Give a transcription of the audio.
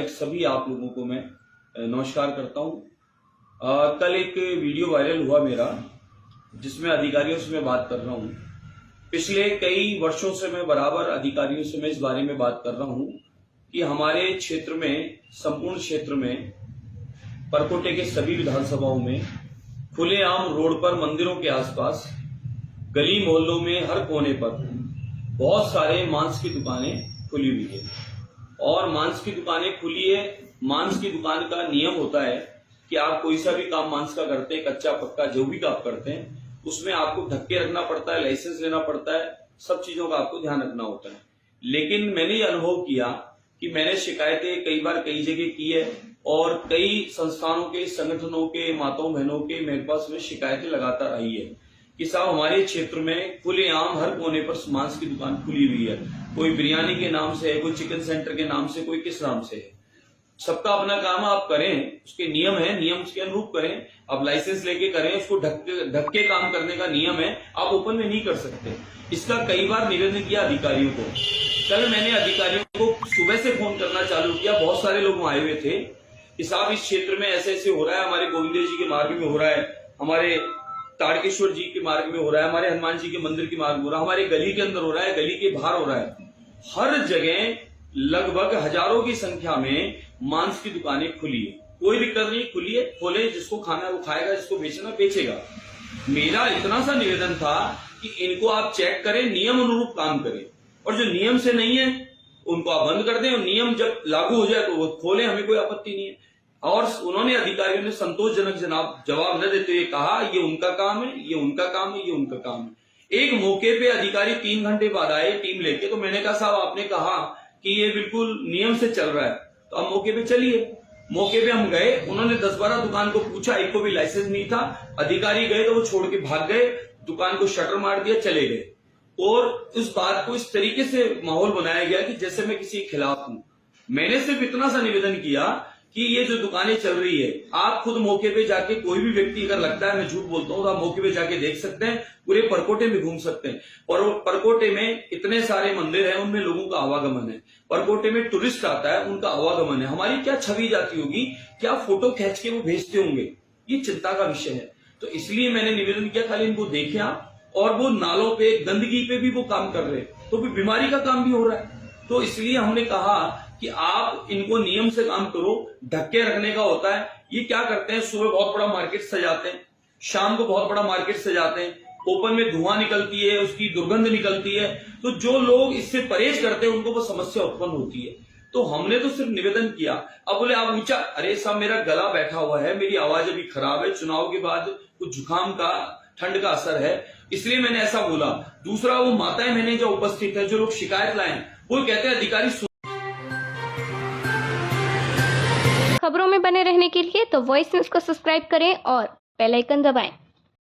सभी आप लोगों को मैं नमस्कार करता हूं। कल एक वीडियो वायरल हुआ मेरा, जिसमें अधिकारियों से मैं बात कर रहा हूं। पिछले कई वर्षों से मैं बराबर अधिकारियों से मैं इस बारे में बात कर रहा हूं कि हमारे क्षेत्र में, संपूर्ण क्षेत्र में, परकोटे के सभी विधानसभाओं में खुलेआम रोड पर, मंदिरों के आसपास, गली मोहल्लों में, हर कोने पर बहुत सारे मांस की दुकानें खुली हुई है। और मांस की दुकानें खुली है। मांस की दुकान का नियम होता है कि आप कोई सा भी काम मांस का करते हैं, कच्चा पक्का जो भी काम करते हैं, उसमें आपको ढक्के रखना पड़ता है, लाइसेंस लेना पड़ता है, सब चीजों का आपको ध्यान रखना होता है। लेकिन मैंने ये अनुभव किया कि मैंने शिकायतें कई बार कई जगह की है और कई संस्थानों के, संगठनों के, माताओं बहनों के मेरे पास में शिकायतें लगातार आई है कि साहब हमारे क्षेत्र में खुलेआम हर कोने पर मांस की दुकान खुली हुई है। कोई बिरयानी के नाम से है, कोई चिकन सेंटर के नाम से, कोई किस नाम से है। सबका अपना काम आप करें, उसके नियम है, नियम के अनुरूप करें। आप लाइसेंस लेके करें, उसको ढक के काम करने का नियम है, आप ओपन में नहीं कर सकते। इसका कई बार निवेदन किया अधिकारियों को। कल मैंने अधिकारियों को सुबह से फोन करना चालू किया, बहुत सारे लोग आए हुए थे कि साहब इस क्षेत्र में ऐसे ऐसे हो रहा है, हमारे गोविंद जी के मार्ग में हो रहा है, हमारे ताड़केश्वर जी के मार्ग में हो रहा है, हमारे हनुमान जी के मंदिर के मार्ग में हो रहा है, हमारे गली के अंदर हो रहा है, गली के बाहर हो रहा है। हर जगह लगभग हजारों की संख्या में मांस की दुकानें खुली है। कोई दिक्कत नहीं, खुली है, खोले, जिसको खाना है वो खाएगा, जिसको बेचना बेचेगा। मेरा इतना सा निवेदन था कि इनको आप चेक करें, नियम अनुरूप काम करें, और जो नियम से नहीं है उनको आप बंद कर दें, और नियम जब लागू हो जाए तो वो खोले, हमें कोई आपत्ति नहीं है। और उन्होंने, अधिकारियों ने संतोषजनक जवाब न देते हुए कहा ये उनका काम है, ये उनका काम है, ये उनका काम है। एक मौके पे अधिकारी 3 घंटे बाद आए टीम लेके, तो मैंने कहा साहब आपने कहा कि ये बिल्कुल नियम से चल रहा है, तो आप मौके पे चलिए। मौके पे हम गए, उन्होंने 10-12 दुकान को पूछा, एक को भी लाइसेंस नहीं था। अधिकारी गए तो वो छोड़ के भाग गए, दुकान को शटर मार दिया, चले गए। और उस बात को इस तरीके से माहौल बनाया गया कि जैसे मैं किसी के खिलाफ हूं। मैंने सिर्फ इतना सा निवेदन किया कि ये जो दुकानें चल रही है, आप खुद मौके पे जाके, कोई भी व्यक्ति अगर लगता है मैं झूठ बोलता हूं, तो आप मौके पे जाके देख सकते हैं, पूरे परकोटे में घूम सकते हैं। और परकोटे में इतने सारे मंदिर हैं, उनमें लोगों का आवागमन है। परकोटे में टूरिस्ट आता है, उनका आवागमन है। हमारी क्या छवि जाती होगी, क्या फोटो खींच के वो भेजते होंगे, ये चिंता का विषय है। तो इसलिए मैंने निवेदन किया, खाली इनको देखें आप। और वो नालों पे, गंदगी पे भी वो काम कर रहे हैं, तो बीमारी का काम भी हो रहा है। तो इसलिए हमने कहा कि आप इनको नियम से काम करो, ढक्के रखने का होता है। ये क्या करते हैं, सुबह बहुत बड़ा मार्केट सजाते हैं, शाम को बहुत बड़ा मार्केट सजाते हैं, ओपन में धुआं निकलती है, उसकी दुर्गंध निकलती है, तो जो लोग इससे परहेज करते हैं उनको वो समस्या उत्पन्न होती है। तो हमने तो सिर्फ निवेदन किया। अब बोले आप ऊंचा, अरे साहब मेरा गला बैठा हुआ है, मेरी आवाज अभी खराब है, चुनाव के बाद कुछ जुकाम का, ठंड का असर है, इसलिए मैंने ऐसा बोला। दूसरा, वो माताएं मैंने जो उपस्थित है, जो लोग शिकायत लाए, वो कहते हैं अधिकारी। खबरों में बने रहने के लिए तो वॉइस न्यूज को सब्सक्राइब करें और बेल आइकन दबाएं।